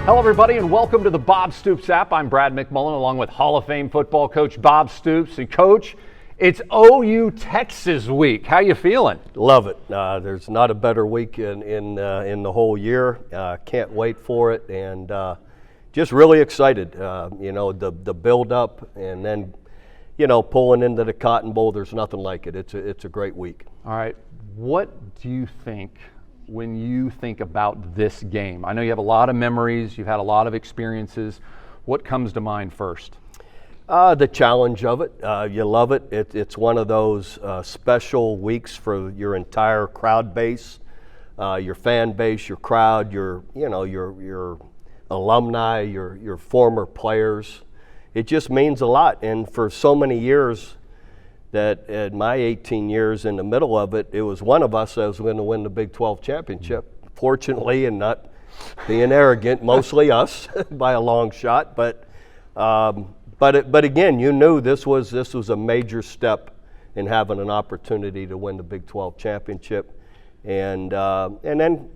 Hello, everybody, and welcome to the Bob Stoops app. I'm Brad McMullen, along with Hall of Fame football coach Bob Stoops. And, Coach, it's OU Texas week. How you feeling? Love it. There's not a better week in the whole year. Can't wait for it, and just really excited. The build up, and then pulling into the Cotton Bowl. There's nothing like it. It's a great week. All right. What do you think when you think about this game? I know you have a lot of memories. You've had a lot of experiences. What comes to mind first? The challenge of it. You love it. It's one of those special weeks for your entire crowd base, your fan base, your crowd, your alumni, your former players. It just means a lot. And for so many years, that in my 18 years in the middle of it, it was one of us that was going to win the Big 12 championship. Fortunately, and not being arrogant, mostly us by a long shot. But again, you knew this was a major step in having an opportunity to win the Big 12 championship, and then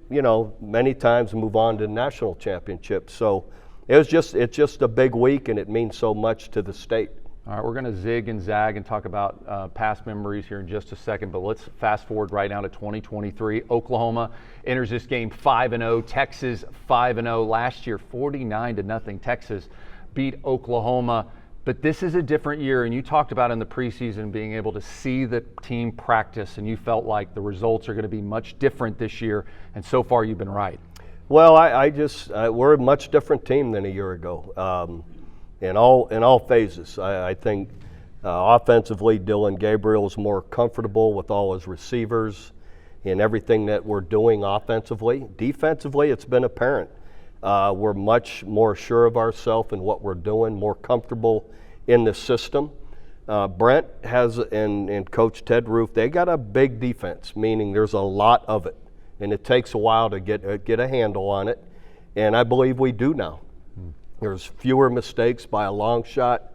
many times move on to the national championship. So it's just a big week, and it means so much to the state. All right, we're going to zig and zag and talk about past memories here in just a second, but let's fast forward right now to 2023. Oklahoma enters this game 5-0, Texas 5-0. Last year, 49-0. Texas beat Oklahoma, but this is a different year, and you talked about in the preseason being able to see the team practice, and you felt like the results are going to be much different this year, and so far you've been right. Well, we're a much different team than a year ago. In all phases. I think offensively, Dylan Gabriel is more comfortable with all his receivers and everything that we're doing offensively. Defensively, it's been apparent. We're much more sure of ourselves and what we're doing, more comfortable in the system. Brent has, and Coach Ted Roof, they got a big defense, meaning there's a lot of it, and it takes a while to get a handle on it, and I believe we do now. There's fewer mistakes by a long shot,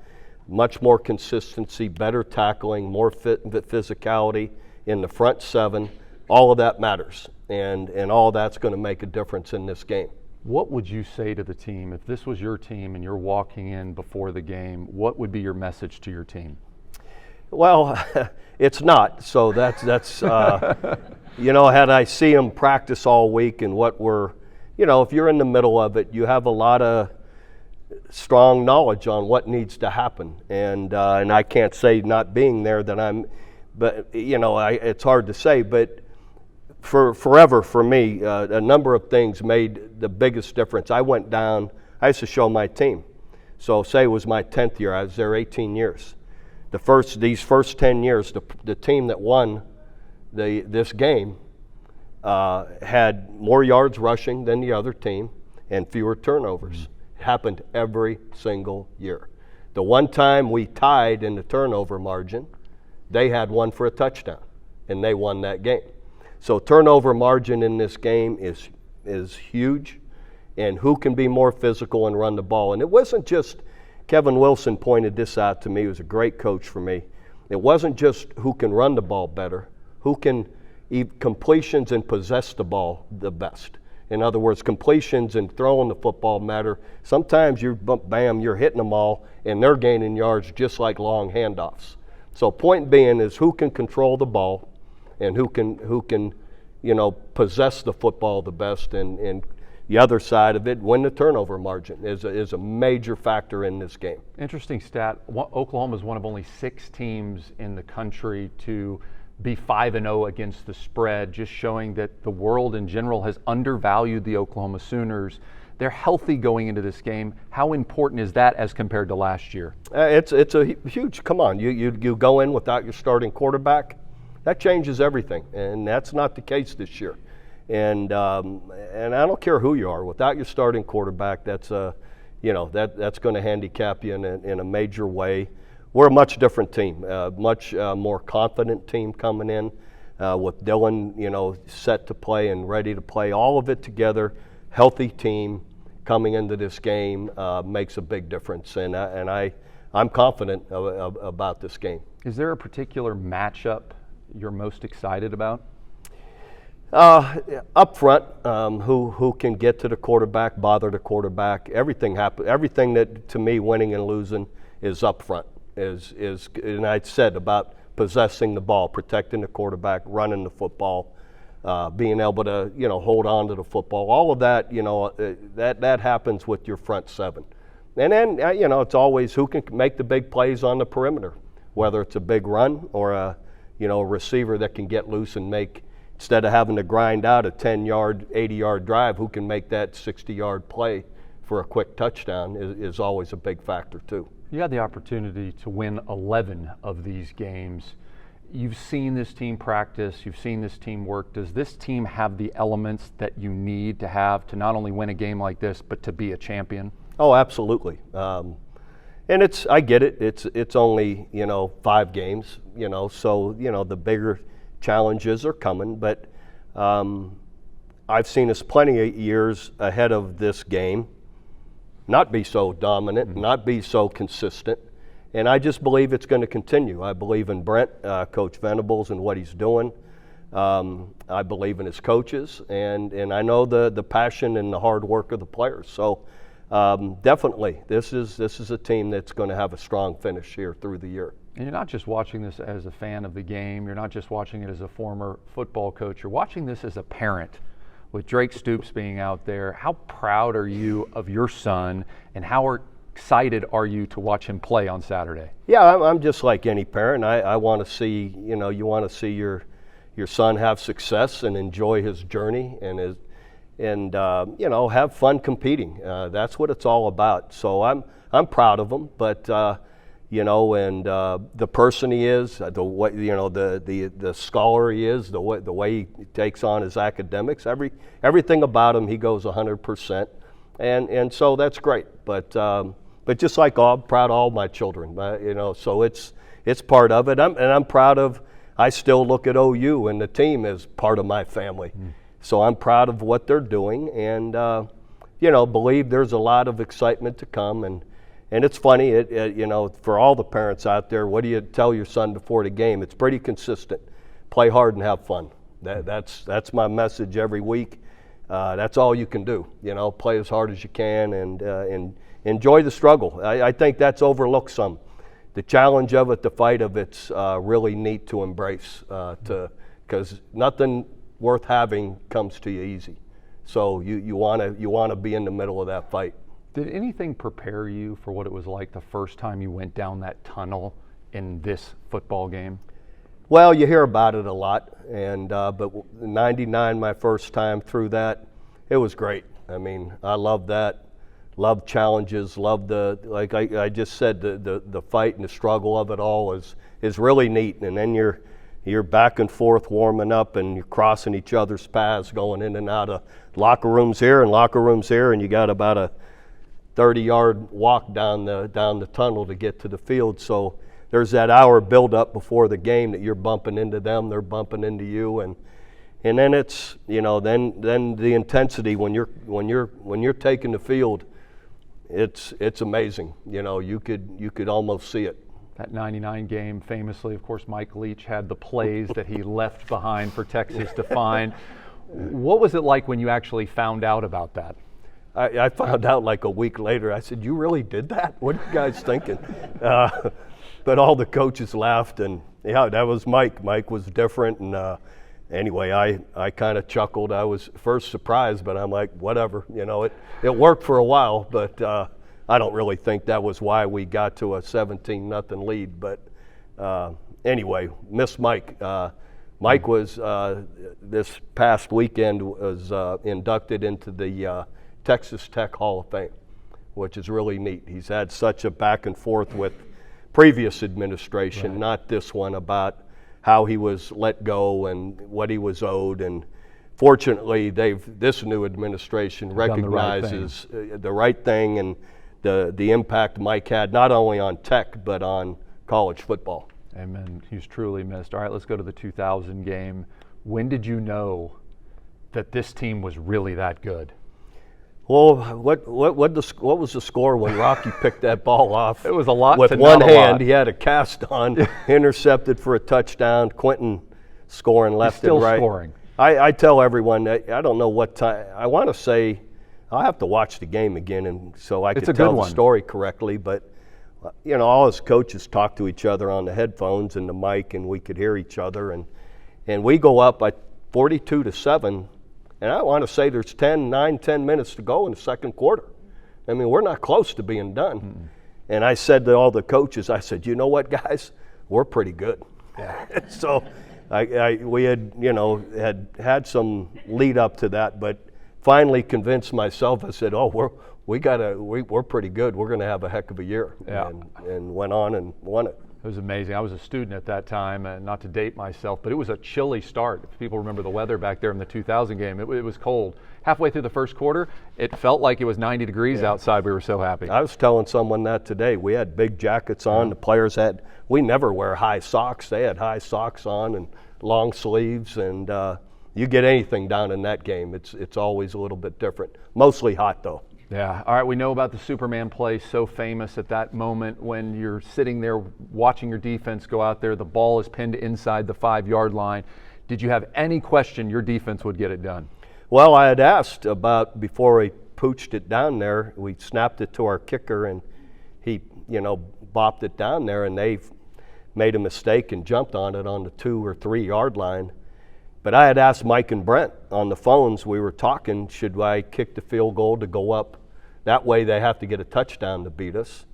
much more consistency, better tackling, more physicality in the front seven. All of that matters, and all that's going to make a difference in this game. What would you say to the team if this was your team and you're walking in before the game? What would be your message to your team? Well, it's not. So that's had I see them practice all week and what we're, if you're in the middle of it, you have a lot of strong knowledge on what needs to happen, and I can't say not being there that I'm, but it's hard to say. But forever for me, a number of things made the biggest difference. I went down. I used to show my team. So say it was my 10th year. I was there 18 years. These first 10 years, the team that won this game had more yards rushing than the other team and fewer turnovers. Happened every single year. The one time we tied in the turnover margin, they had one for a touchdown, and they won that game. So turnover margin in this game is huge, and who can be more physical and run the ball. And it wasn't just, Kevin Wilson pointed this out to me, he was a great coach for me. It wasn't just who can run the ball better, who can completions and possess the ball the best. In other words, completions and throwing the football matter. Sometimes you're hitting them all, and they're gaining yards just like long handoffs. So point being is who can control the ball, and who can possess the football the best, and the other side of it, win the turnover margin is a major factor in this game. Interesting stat. Oklahoma is one of only 6 teams in the country to be 5-0 against the spread, just showing that the world in general has undervalued the Oklahoma Sooners. They're healthy going into this game. How important is that as compared to last year? It's a huge, come on, you go in without your starting quarterback, that changes everything, and that's not the case this year. And I don't care who you are, without your starting quarterback, that's that's going to handicap you in a major way. We're a much different team, much more confident team coming in with Dylan, set to play and ready to play. All of it together, healthy team coming into this game makes a big difference, and I'm confident about this game. Is there a particular matchup you're most excited about? Up front, who can get to the quarterback, bother the quarterback. Everything that to me, winning and losing, is up front. And I said about possessing the ball, protecting the quarterback, running the football, being able to hold on to the football. All of that, that happens with your front seven. And then it's always who can make the big plays on the perimeter, whether it's a big run or a receiver that can get loose and make. Instead of having to grind out a 10-yard, 80-yard drive, who can make that 60-yard play for a quick touchdown is always a big factor too. You had the opportunity to win 11 of these games. You've seen this team practice, you've seen this team work. Does this team have the elements that you need to have to not only win a game like this, but to be a champion? Oh, absolutely. And I get it. It's only 5 games. So the bigger challenges are coming, but I've seen us plenty of years ahead of this game not be so dominant, not be so consistent, and I just believe it's going to continue. I believe in Brent, Coach Venables, and what he's doing. I believe in his coaches, and I know the passion and the hard work of the players. So definitely, this is a team that's going to have a strong finish here through the year. And you're not just watching this as a fan of the game. You're not just watching it as a former football coach. You're watching this as a parent. With Drake Stoops being out there, how proud are you of your son, and how excited are you to watch him play on Saturday? Yeah, I'm just like any parent. I want to see, you want to see your son have success and enjoy his journey and have fun competing. That's what it's all about. So I'm proud of him, but the person he is, the scholar he is, the way he takes on his academics, everything about him, he goes 100%, and so that's great. But just like I'm proud of all my children, so it's part of it. I'm proud of. I still look at OU and the team as part of my family, so I'm proud of what they're doing, and believe there's a lot of excitement to come. And it's funny, for all the parents out there, what do you tell your son before the game? It's pretty consistent. Play hard and have fun. That's my message every week. That's all you can do. Play as hard as you can and enjoy the struggle. I think that's overlooked some. The challenge of it, the fight of it's really neat to embrace because nothing worth having comes to you easy. So you want to be in the middle of that fight. Did anything prepare you for what it was like the first time you went down that tunnel in this football game? Well, you hear about it a lot, and but '99, my first time through that, it was great. I mean, I love that, love challenges, love like I just said, the fight and the struggle of it all is really neat. And then you're back and forth warming up, and you're crossing each other's paths, going in and out of locker rooms here and locker rooms here, and you got about a 30-yard walk down the tunnel to get to the field. So there's that hour build-up before the game that you're bumping into them, they're bumping into you, and then it's then the intensity when you're taking the field, it's amazing. You could almost see it. That '99 game, famously, of course, Mike Leach had the plays that he left behind for Texas to find. What was it like when you actually found out about that? I found out like a week later. I said, "You really did that? What are you guys thinking?" But all the coaches laughed, and yeah, that was Mike. Mike was different, and anyway, I kind of chuckled. I was first surprised, but I'm like, whatever. It worked for a while, but I don't really think that was why we got to a 17-0 lead. But anyway, miss Mike. Mike was this past weekend was inducted into the Texas Tech Hall of Fame, which is really neat. He's had such a back and forth with previous administration, right, not this one, about how he was let go and what he was owed. And fortunately, this new administration recognizes the right thing and the impact Mike had not only on Tech but on college football. Amen. He's truly missed. All right, let's go to the 2000 game. When did you know that this team was really that good? Well, what was the score when Rocky picked that ball off? It was a lot with to one not a hand. lot. He had a cast on, intercepted for a touchdown. Quentin scoring left and right. Still scoring. I tell everyone that I don't know what time. I want to say I'll have to watch the game again, and so I can tell the story correctly. But all us coaches talk to each other on the headphones and the mic, and we could hear each other. And we go up at 42-7, and I want to say there's 10 minutes to go in the second quarter. I mean, we're not close to being done. Mm-hmm. And I said to all the coaches, I said, you know what, guys, we're pretty good. Yeah. So we had had some lead up to that, but finally convinced myself. I said, we're pretty good. We're going to have a heck of a year. Yeah. And went on and won it. It was amazing. I was a student at that time, and not to date myself, but it was a chilly start. If people remember the weather back there in the 2000 game, it was cold. Halfway through the first quarter, it felt like it was 90 degrees outside. We were so happy. I was telling someone that today. We had big jackets on. The players we never wear high socks. They had high socks on and long sleeves, and you get anything down in that game. It's always a little bit different. Mostly hot, though. Yeah. All right. We know about the Superman play, so famous at that moment when you're sitting there watching your defense go out there. The ball is pinned inside the 5-yard line. Did you have any question your defense would get it done? Well, I had asked about before we pooched it down there. We snapped it to our kicker, and he, bopped it down there, and they made a mistake and jumped on it on the 2 or 3 yard line. But I had asked Mike and Brent on the phones. We were talking, should I kick the field goal to go up? That way they have to get a touchdown to beat us,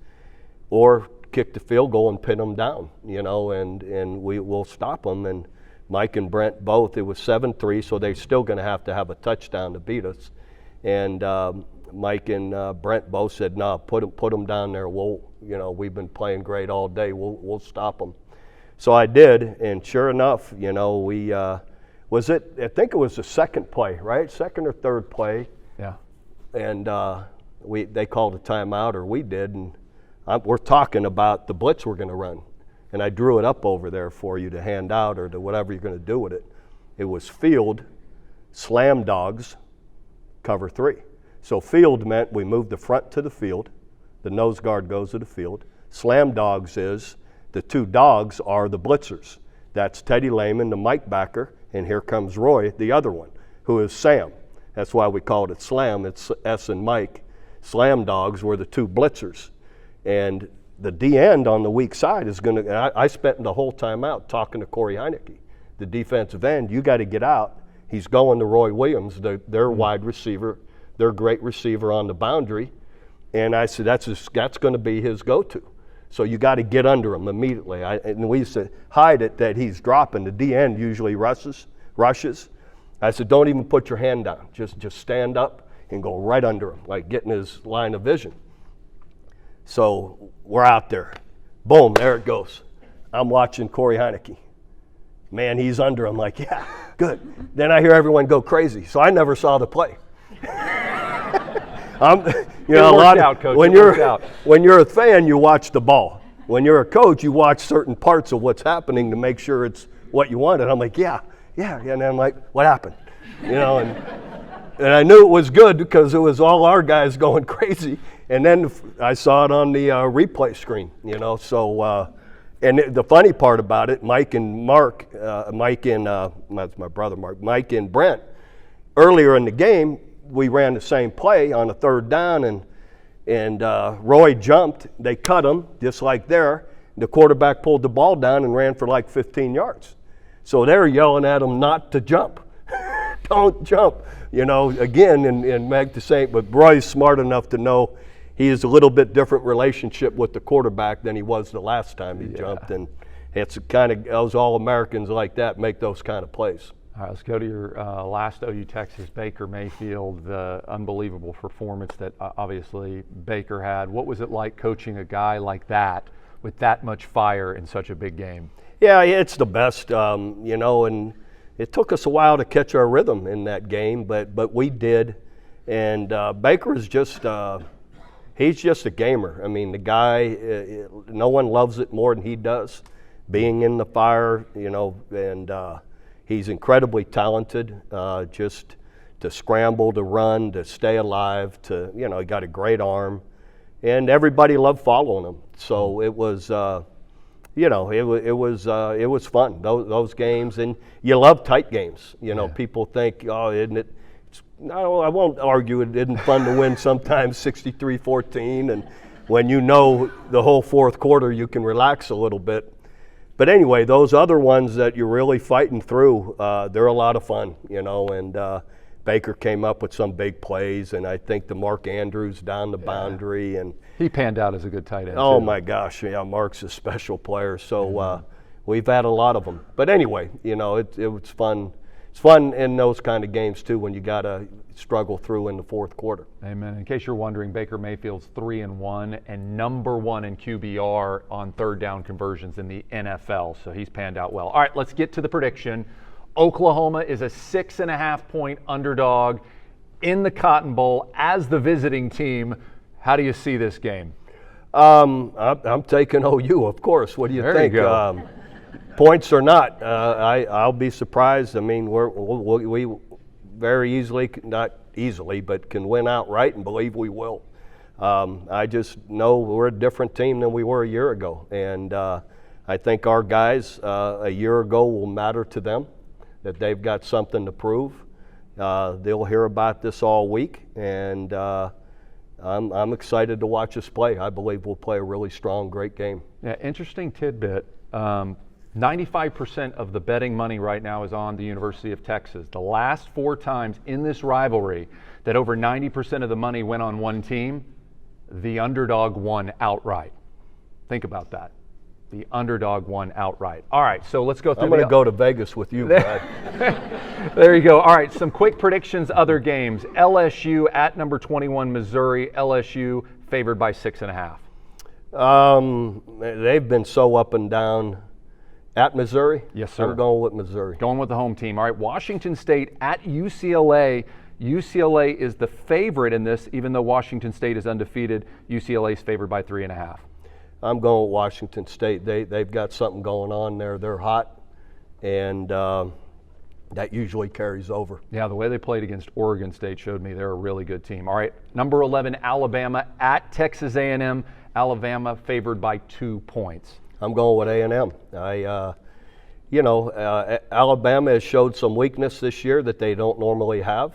or kick the field goal and pin them down, and we will stop them. And Mike and Brent both, it was 7-3, so they're still going to have a touchdown to beat us. And Mike and Brent both said, no, put them down there. We've been playing great all day. We'll stop them. So I did, and sure enough, we I think it was the second play, right? Second or third play. Yeah. And they called a timeout, or we did, and we're talking about the blitz we're going to run. And I drew it up over there for you to hand out, or to whatever you're going to do with it. It was field, slam dogs, cover 3. So field meant we moved the front to the field. The nose guard goes to the field. Slam dogs is the 2 dogs are the blitzers. That's Teddy Lehman, the Mike backer, and here comes Roy, the other one, who is Sam. That's why we called it slam. It's S and Mike. Slam dogs were the 2 blitzers. And the D end on the weak side is going to, I spent the whole time out talking to Corey Heineke, the defensive end. You got to get out. He's going to Roy Williams, their wide receiver, their great receiver on the boundary. And I said, that's going to be his go-to. So you got to get under him immediately. And we used to hide it that he's dropping. The D end usually rushes. I said, don't even put your hand down. Just stand up and go right under him, like getting his line of vision. So we're out there. Boom, there it goes. I'm watching Corey Heineke. Man, he's under. I'm like, yeah, good. Then I hear everyone go crazy. So I never saw the play. When you're a fan, you watch the ball. When you're a coach, you watch certain parts of what's happening to make sure it's what you wanted. I'm like, yeah. And I'm like, what happened? And I knew it was good because it was all our guys going crazy. And then I saw it on the replay screen, So, and the funny part about it, Mike and that's my brother Mark, Mike and Brent, earlier in the game, we ran the same play on a 3rd down, and Roy jumped. They cut him just like there. The quarterback pulled the ball down and ran for like 15 yards. So they're yelling at him not to jump. Don't jump, again, and make the same. But Roy's smart enough to know he has a little bit different relationship with the quarterback than he was the last time he jumped. And it's kind of those All-Americans like that make those kind of plays. All right, let's go to your last OU Texas, Baker Mayfield, the unbelievable performance that obviously Baker had. What was it like coaching a guy like that with that much fire in such a big game? Yeah, it's the best, and it took us a while to catch our rhythm in that game, but we did. And Baker is he's just a gamer. I mean, the guy, no one loves it more than he does, being in the fire, and he's incredibly talented, just to scramble, to run, to stay alive, he got a great arm. And everybody loved following him. So it was you know, it was fun, those games, and you love tight games. You know, people think, oh, isn't it? No, I won't argue it isn't fun to win sometimes 63-14, and when you know the whole fourth quarter you can relax a little bit. But anyway, those other ones that you're really fighting through, they're a lot of fun, you know, and Baker came up with some big plays, and I think the Mark Andrews down the boundary. And he panned out as a good tight end. Oh, too. my gosh, yeah, Mark's a special player, so we've had a lot of them. But anyway, you know, it was fun. It's fun in those kind of games, too, when you got to struggle through in the fourth quarter. Amen. In case you're wondering, Baker Mayfield's 3-1 and number 1 in QBR on third down conversions in the NFL, so he's panned out well. All right, let's get to the prediction. Oklahoma is a 6.5-point underdog in the Cotton Bowl as the visiting team. How do you see this game? I'm taking OU, of course. What do you think? You go. Points or not, I'll be surprised. I mean, we very easily, not easily, but can win outright and believe we will. I just know we're a different team than we were a year ago. And I think our guys a year ago will matter to them, that they've got something to prove. They'll hear about this all week. And I'm excited to watch us play. I believe we'll play a really strong, great game. Yeah, interesting tidbit. 95% of the betting money right now is on the University of Texas. The last 4 times in this rivalry that over 90% of the money went on one team, the underdog won outright. Think about that. The underdog won outright. All right, so let's go through. I'm going to go to Vegas with you, Brad. There you go. All right, some quick predictions, other games. LSU at number 21, Missouri. LSU favored by 6.5. They've been so up and down. At Missouri? Yes, sir. I'm going with Missouri. Going with the home team. All right, Washington State at UCLA. UCLA is the favorite in this, even though Washington State is undefeated. UCLA is favored by 3.5. I'm going with Washington State. They've got something going on there. They're hot, and that usually carries over. Yeah, the way they played against Oregon State showed me they're a really good team. All right, number 11, Alabama at Texas A&M. Alabama favored by 2 points. I'm going with A&M. Alabama has showed some weakness this year that they don't normally have,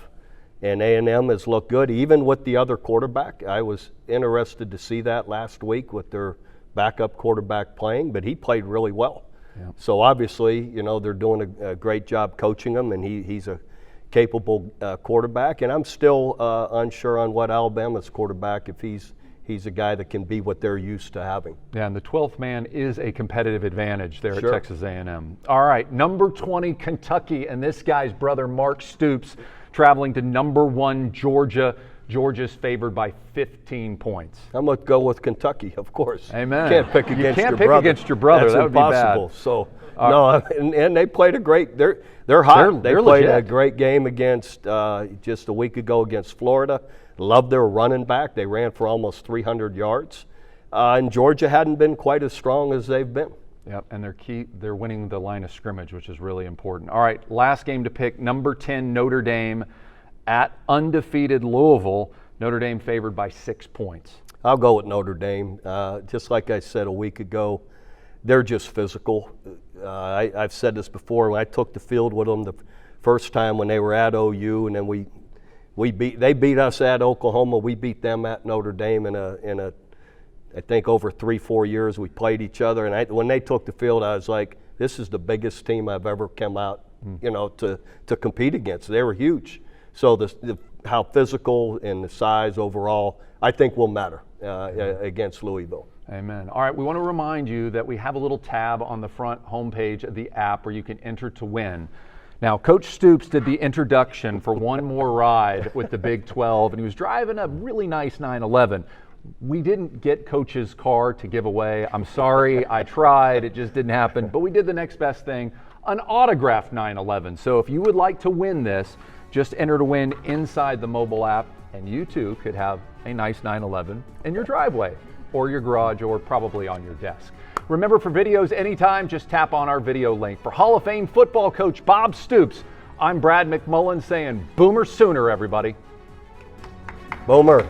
and A&M has looked good, even with the other quarterback. I was interested to see that last week with their backup quarterback playing, but he played really well. Yeah. So obviously, you know, they're doing a great job coaching him, and he's a capable quarterback. And I'm still unsure on what Alabama's quarterback, if he's a guy that can be what they're used to having. Yeah, and the 12th man is a competitive advantage there at Texas A&M. All right, number 20, Kentucky, and this guy's brother, Mark Stoops, traveling to number 1, Georgia. Georgia's favored by 15 points. I'm going to go with Kentucky, of course. Amen. You can't pick against your brother. You can't pick against your brother. That's that would impossible. Be bad. So, and they played a great, they're hot. They played legit. A great game against, just a week ago against Florida. Loved their running back. They ran for almost 300 yards. And Georgia hadn't been quite as strong as they've been. Yep, and they're winning the line of scrimmage, which is really important. All right, last game to pick, number 10, Notre Dame at undefeated Louisville. Notre Dame favored by 6 points. I'll go with Notre Dame. Just like I said a week ago, they're just physical. I've said this before. When I took the field with them the first time when they were at OU, and then they beat us at Oklahoma. We beat them at Notre Dame in a I think over 3-4 years we played each other. And when they took the field, I was like, this is the biggest team I've ever come out, to compete against. They were huge. So how physical and the size overall, I think will matter against Louisville. Amen. All right, we want to remind you that we have a little tab on the front homepage of the app where you can enter to win. Now, Coach Stoops did the introduction for One More Ride with the Big 12, and he was driving a really nice 911. We didn't get Coach's car to give away. I'm sorry, I tried, it just didn't happen. But we did the next best thing, an autographed 911. So if you would like to win this, just enter to win inside the mobile app, and you too could have a nice 911 in your driveway or your garage or probably on your desk. Remember, for videos anytime, just tap on our video link. For Hall of Fame football coach Bob Stoops, I'm Brad McMullen saying Boomer Sooner, everybody. Boomer.